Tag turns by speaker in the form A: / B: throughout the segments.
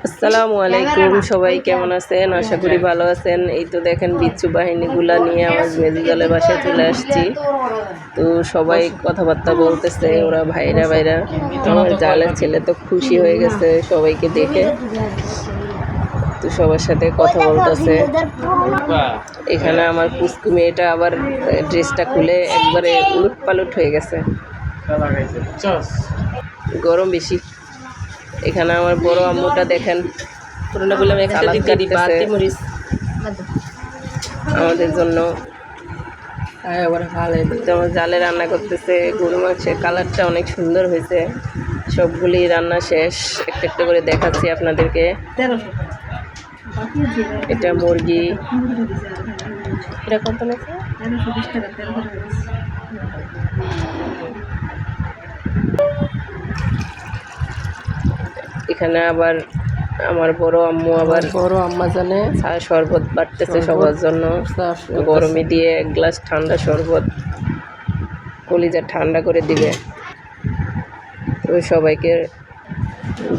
A: আসসালামু আলাইকুম, সবাই কেমন আছেন? আশা করি ভালো আছেন। এই তো দেখেন বিচ্ছু বাহিনীগুলা নিয়ে আমার মেজিদলের বাসায় চলে আসছি। তো সবাই কথাবার্তা বলতেছে, ওরা ভাইরা আমার জালের ছেলে তো খুশি হয়ে গেছে সবাইকে দেখে, তো সবার সাথে কথা বলতেছে। এখানে আমার পুচকু মেয়েটা আবার ড্রেসটা খুলে একবারে উলট পালট হয়ে গেছে, গরম বেশি। এখানে আমার বড় আম্মুটা দেখেন আমাদের জন্য যেমন জালে রান্না করতেছে। গরু মাংসের কালারটা অনেক সুন্দর হয়েছে। সবগুলি রান্না শেষ, একটা একটা করে দেখাচ্ছি আপনাদেরকে। এটা মুরগি, এটা কত নাকি? এখানে আবার আমার বড় আম্মু আবার বড় আম্মা জানে শরবত বাটতেছে সবার জন্য। গরমে দিয়ে এক গ্লাস ঠান্ডা শরবত, কলিজা ঠান্ডা করে দিবে, তো সবাইকে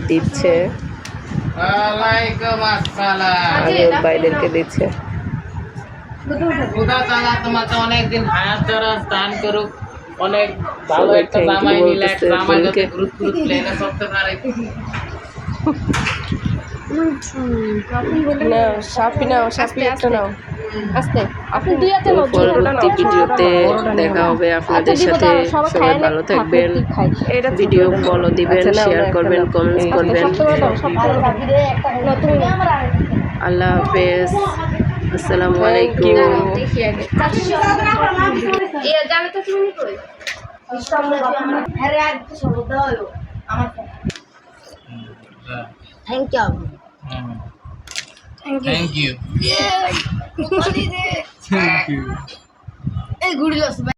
A: দিচ্ছে। আগেও বাইরেরকে দিচ্ছে।
B: তোমাকে অনেকদিন হায়াত দরাজ দান করুক, অনেক ভালো একটা জামাই নিলে, এক জামাই যাতে প্লেনে চড়তে পারে।
A: পরবর্তী ভিডিওতে দেখা হবে আপনাদের সাথে। সবাই ভালো থাকবেন, ভিডিও ফলো দিবেন, শেয়ার করবেন, কমেন্টস করবেন। আল্লাহ হাফেজ, আসসালামু আলাইকুম।
B: Thank you.
C: Hey, good luck.